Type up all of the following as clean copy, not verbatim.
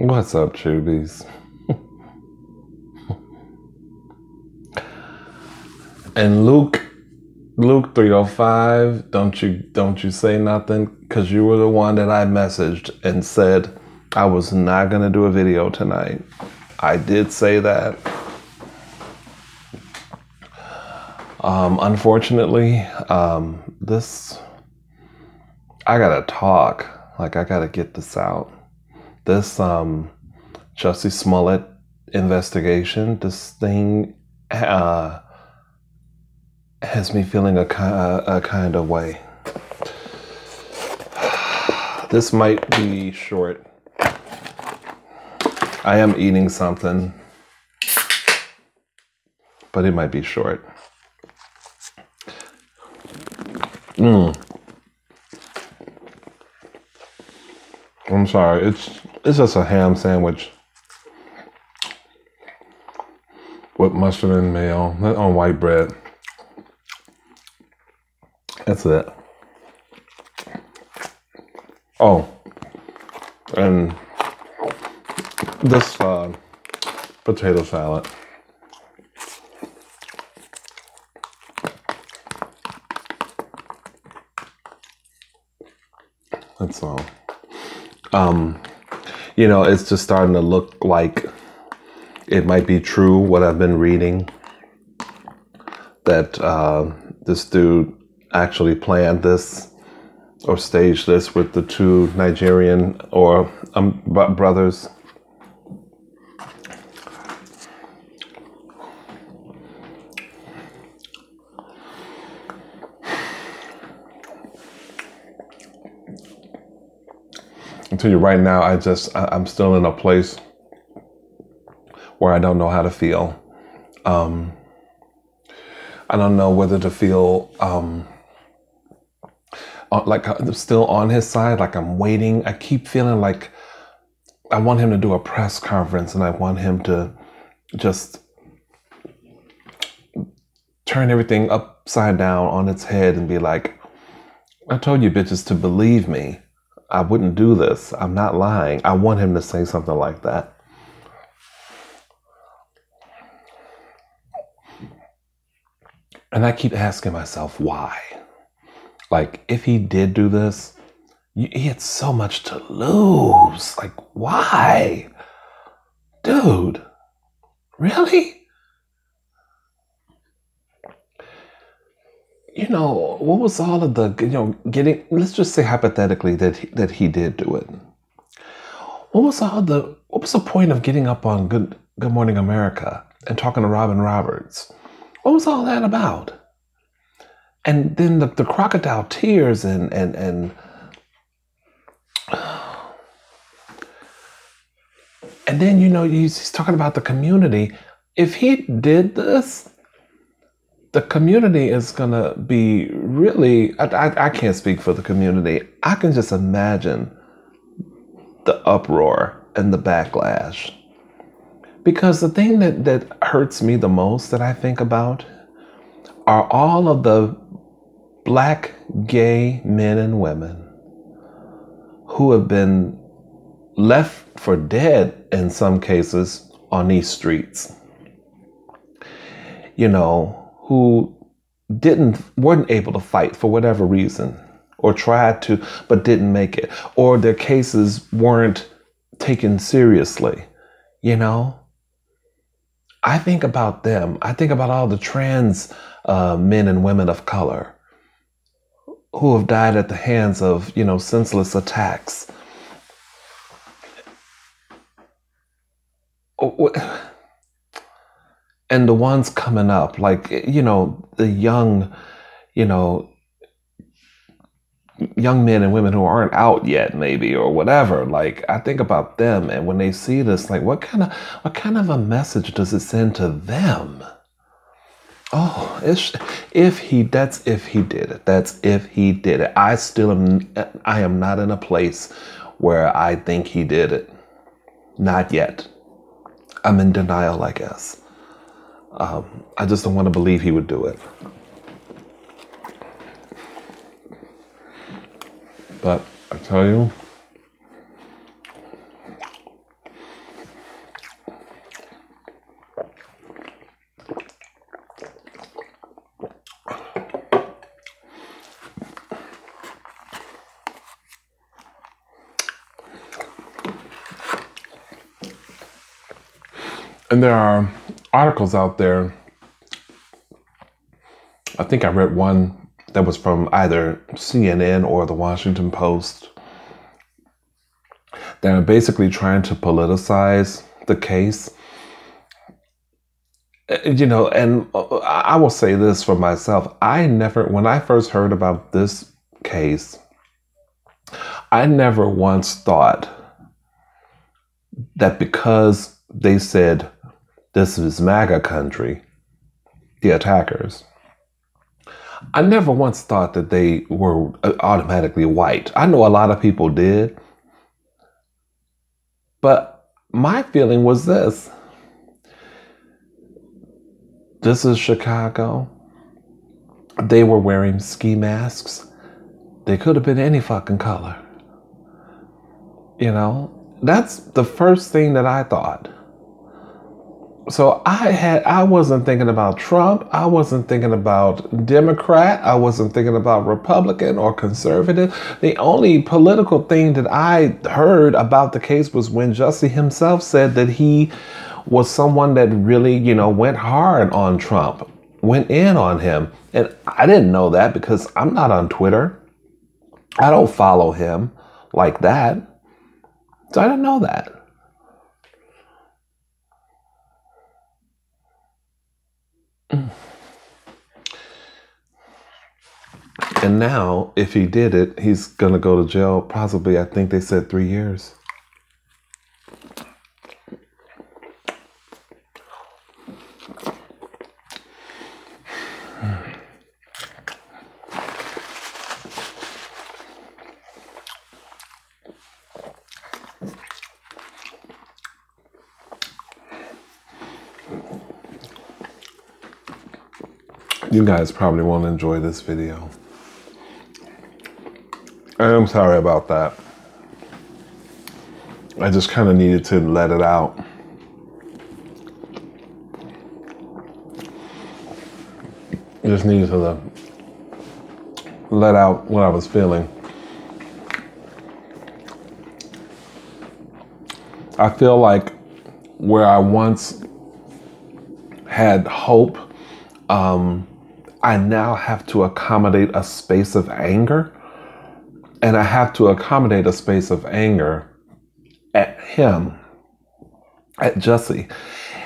What's up, Chubies? And Luke 305, don't you say nothing, because you were the one that I messaged and said I was not gonna do a video tonight. I did say that. Unfortunately, I gotta talk. Like, I gotta get this out. This Jussie Smollett investigation, this thing has me feeling a kind of way. This might be short. I am eating something, but it might be short. I'm sorry, it's just a ham sandwich with mustard and mayo on white bread. That's it. Oh, and this potato salad. That's all. You know, it's just starting to look like it might be true what I've been reading, that this dude actually planned this or staged this with the two Nigerian brothers. I tell you right now, I'm still in a place where I don't know how to feel. I don't know whether to feel like I'm still on his side, like I'm waiting. I keep feeling like I want him to do a press conference and I want him to just turn everything upside down on its head and be like, I told you bitches to believe me. I wouldn't do this. I'm not lying. I want him to say something like that. And I keep asking myself, why? Like, if he did do this, he had so much to lose. Like, why? Dude, really? You know, what was all of the, getting, let's just say hypothetically that he did do it. What was the point of getting up on Good Morning America and talking to Robin Roberts? What was all that about? And then the crocodile tears and then, he's talking about the community. If he did this, the community is going to be really, I can't speak for the community. I can just imagine the uproar and the backlash. Because the thing that hurts me the most that I think about are all of the Black gay men and women who have been left for dead in some cases on these streets. Who weren't able to fight for whatever reason, or tried to, but didn't make it, or their cases weren't taken seriously. I think about them. I think about all the trans men and women of color who have died at the hands of, senseless attacks. And the ones coming up, like, the young men and women who aren't out yet, maybe, or whatever. Like, I think about them, and when they see this, like, what kind of a message does it send to them? Oh, that's if he did it. That's if he did it. I am not in a place where I think he did it. Not yet. I'm in denial, I guess. I just don't want to believe he would do it. But I tell you, And there are articles out there. I think I read one that was from either CNN or the Washington Post that are basically trying to politicize the case. You know, and I will say this for myself. When I first heard about this case, I never once thought that because they said this is MAGA country, the attackers, I never once thought that they were automatically white. I know a lot of people did. But my feeling was this. This is Chicago. They were wearing ski masks. They could have been any fucking color. You know, that's the first thing that I thought. So I wasn't thinking about Trump. I wasn't thinking about Democrat. I wasn't thinking about Republican or conservative. The only political thing that I heard about the case was when Jussie himself said that he was someone that really, you know, went hard on Trump, went in on him. And I didn't know that because I'm not on Twitter. I don't follow him like that. So I didn't know that. And now, if he did it, he's going to go to jail, possibly, I think they said 3 years. You guys probably won't enjoy this video. I'm sorry about that. I just kind of needed to let it out. I just needed to let out what I was feeling. I feel like where I once had hope, I now have to accommodate a space of anger. And I have to accommodate a space of anger at him, at Jussie.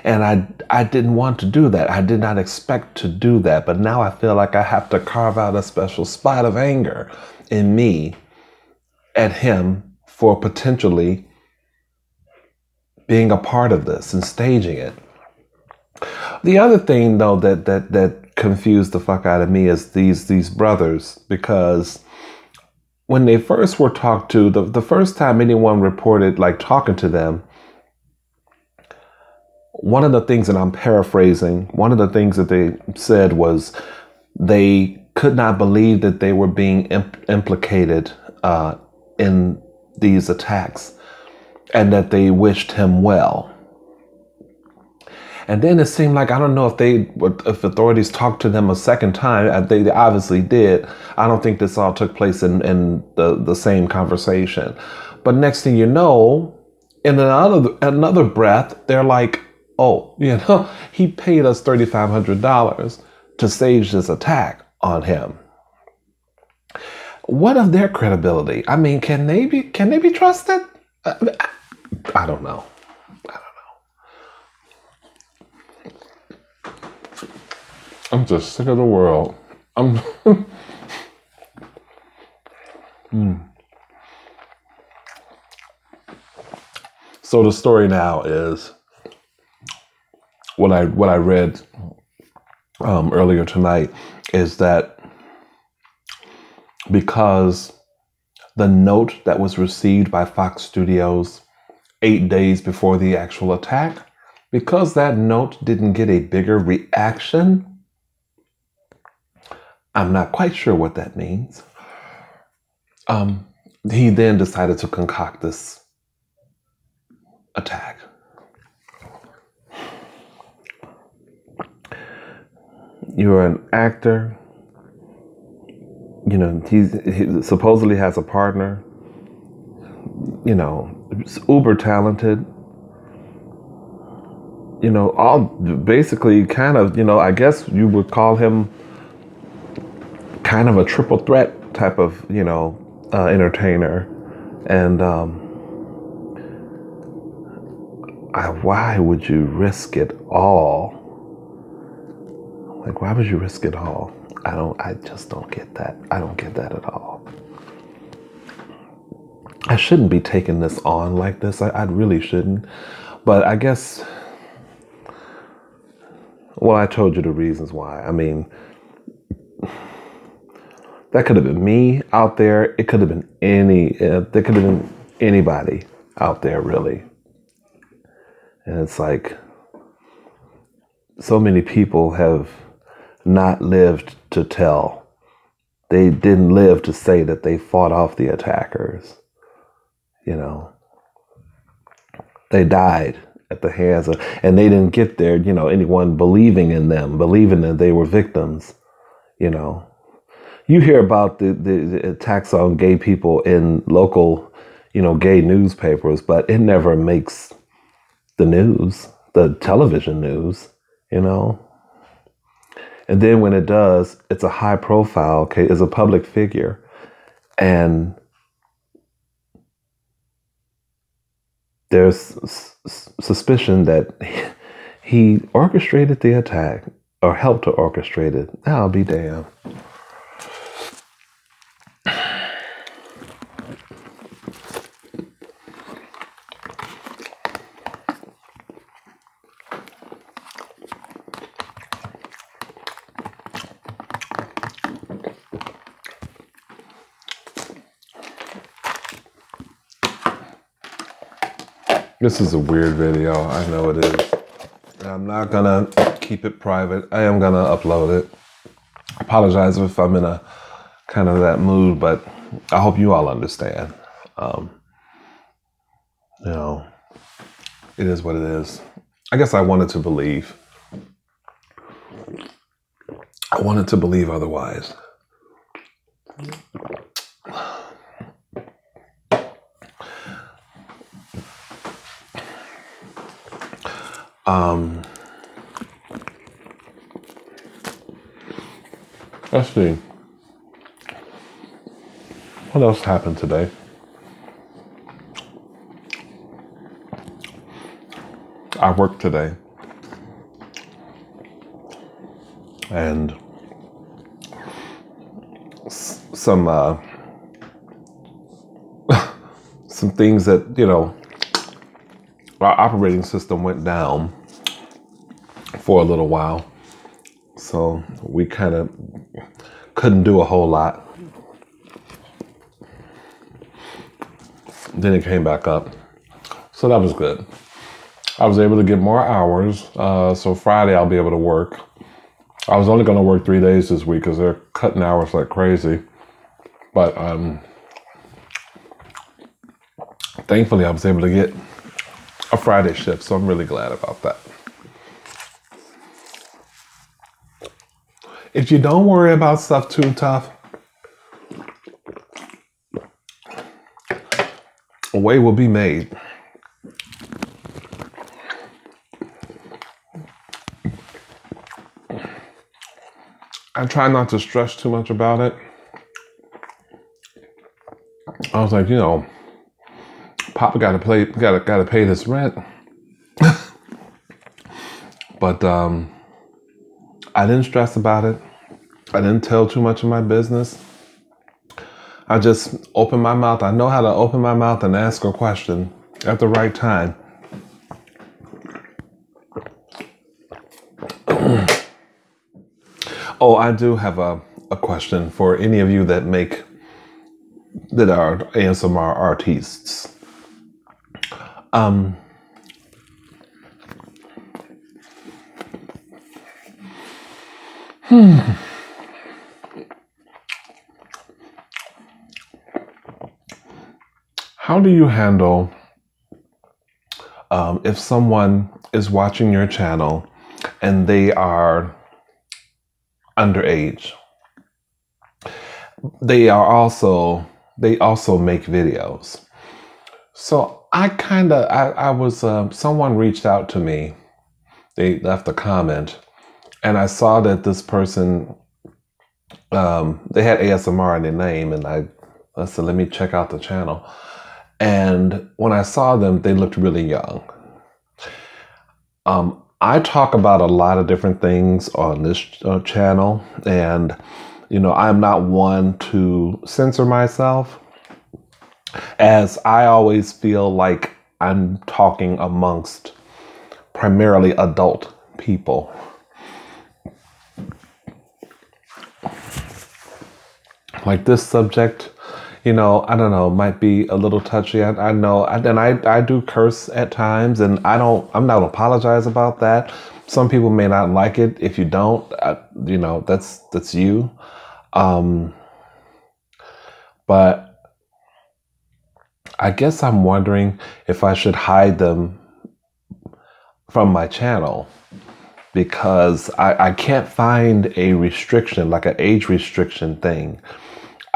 And I didn't want to do that. I did not expect to do that. But now I feel like I have to carve out a special spot of anger in me at him for potentially being a part of this and staging it. The other thing, though, that confused the fuck out of me is these brothers, because when they first were talked to, the first time anyone reported like talking to them, one of the things, and I'm paraphrasing, one of the things that they said was they could not believe that they were being implicated in these attacks and that they wished him well. And then it seemed like, I don't know if authorities talked to them a second time. They obviously did. I don't think this all took place in the same conversation. But next thing you know, in another breath, they're like, oh, you know, he paid us $3,500 to stage this attack on him. What of their credibility? I mean, can they be trusted? I don't know. I'm just sick of the world. So the story now is what I read earlier tonight is that because the note that was received by Fox Studios 8 days before the actual attack, because that note didn't get a bigger reaction, I'm not quite sure what that means. He then decided to concoct this attack. You're an actor. You know, he supposedly has a partner. You know, uber talented. all basically kind of, I guess you would call him kind of a triple threat type of, entertainer. And why would you risk it all? Like, why would you risk it all? I just don't get that. I don't get that at all. I shouldn't be taking this on like this. I really shouldn't. But I guess, well, I told you the reasons why. I mean, that could have been me out there. It could have been there could have been anybody out there, really. And it's like, so many people have not lived to tell. They didn't live to say that they fought off the attackers. They died at the hands of, and they didn't get there, anyone believing in them, believing that they were victims. You hear about the attacks on gay people in local, gay newspapers, but it never makes the news, the television news, And then when it does, it's a high profile, okay, it's a public figure. And there's suspicion that he orchestrated the attack or helped to orchestrate it. I'll be damned. This is a weird video. I know it is. I'm not gonna keep it private. I am gonna upload it. I apologize if I'm in a kind of that mood, but I hope you all understand. It is what it is. I guess I wanted to believe. I wanted to believe otherwise. Let's see. What else happened today? I worked today. And some some things that, our operating system went down for a little while. So we kind of couldn't do a whole lot. Then it came back up. So that was good. I was able to get more hours. So Friday I'll be able to work. I was only going to work 3 days this week because they're cutting hours like crazy. But thankfully I was able to get a Friday shift. So I'm really glad about that. If you don't worry about stuff too tough, a way will be made. I try not to stress too much about it. I was like, Papa got to pay this rent. But I didn't stress about it. I didn't tell too much of my business. I just opened my mouth. I know how to open my mouth and ask a question at the right time. Oh, I do have a question for any of you that are ASMR artists. How do you handle if someone is watching your channel and they are underage? They also make videos. So someone reached out to me they left a comment, and I saw that this person, they had ASMR in their name, and I said, let me check out the channel. And when I saw them, they looked really young. I talk about a lot of different things on this channel, and I'm not one to censor myself, as I always feel like I'm talking amongst primarily adult people. Like this subject, I don't know, might be a little touchy. I know, and I do curse at times, and I'm not apologize about that. Some people may not like it. If you don't, that's you. But I guess I'm wondering if I should hide them from my channel, because I can't find a restriction, like an age restriction thing.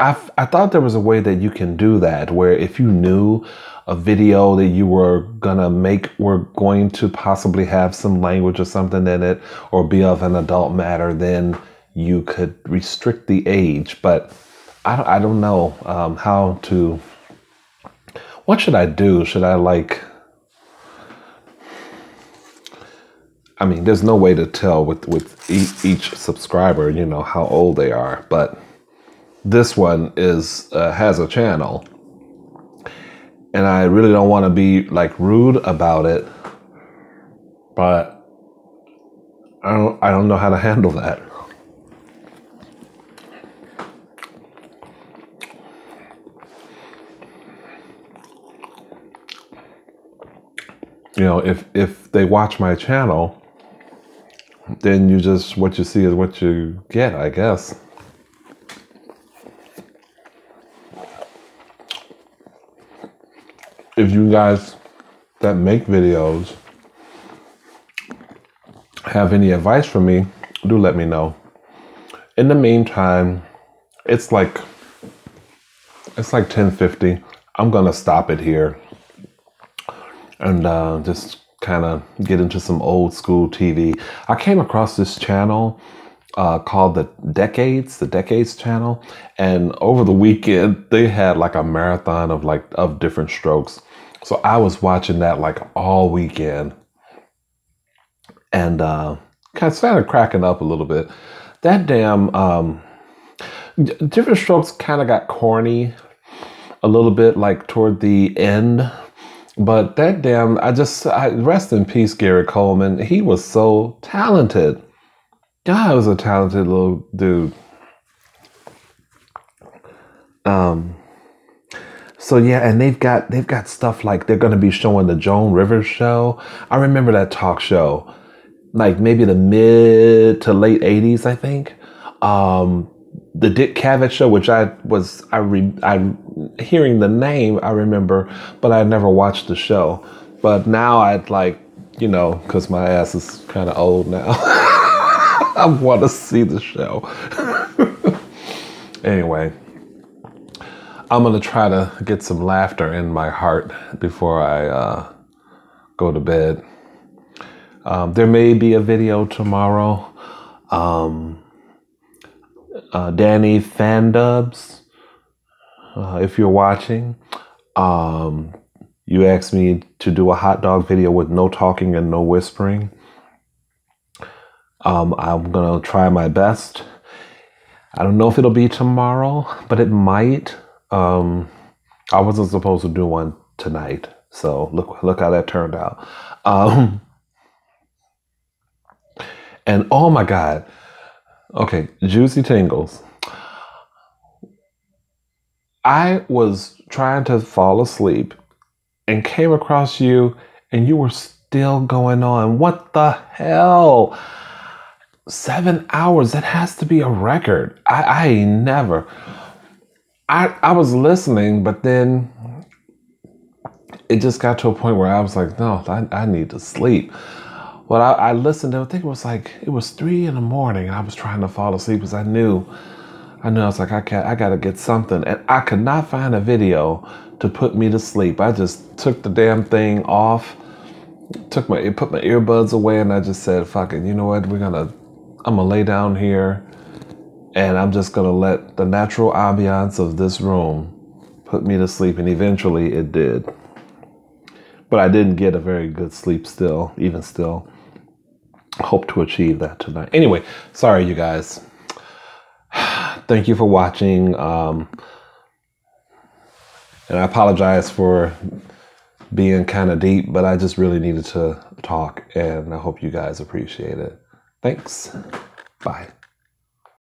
I thought there was a way that you can do that, where if you knew a video that you were gonna make were going to possibly have some language or something in it, or be of an adult matter, then you could restrict the age. But I don't know how to. What should I do? Should I there's no way to tell with each subscriber, how old they are, but this one has a channel, and I really don't want to be rude about it, but I don't know how to handle that. If they watch my channel, then what you see is what you get, I guess. If you guys that make videos have any advice for me, do let me know. In the meantime, it's like 10:50. I'm gonna stop it here and just kind of get into some old school TV. I came across this channel called the Decades channel, and over the weekend they had a marathon of different strokes. So I was watching that all weekend, and kind of started cracking up a little bit. That damn different strokes kind of got corny a little bit toward the end. But that damn, rest in peace, Gary Coleman. He was so talented. God, was a talented little dude. So yeah, and they've got stuff they're going to be showing the Joan Rivers show. I remember that talk show, maybe the mid to late 80s, I think. The Dick Cavett show, which I hearing the name, I remember, but I never watched the show. But now I'd because my ass is kind of old now, I want to see the show. Anyway, I'm going to try to get some laughter in my heart before I go to bed. There may be a video tomorrow. Danny Fandubs, if you're watching, you asked me to do a hot dog video with no talking and no whispering. I'm going to try my best. I don't know if it'll be tomorrow, but it might. I wasn't supposed to do one tonight, so look how that turned out. And oh my God. Okay, Juicy Tingles. I was trying to fall asleep and came across you, and you were still going on. What the hell? 7 hours, that has to be a record. I ain't never. I was listening, but then it just got to a point where I was like, no, I need to sleep. Well, I listened, I think it was 3 a.m. and I was trying to fall asleep because I knew I was like, I got to get something. And I could not find a video to put me to sleep. I just took the damn thing off put my earbuds away, and I just said, fuck it, you know what, I'm gonna lay down here, and I'm just gonna let the natural ambiance of this room put me to sleep. And eventually it did. But I didn't get a very good sleep still, even still. Hope to achieve that tonight. Anyway, sorry you guys. Thank you for watching. And I apologize for being kind of deep, but I just really needed to talk, and I hope you guys appreciate it. Thanks. Bye.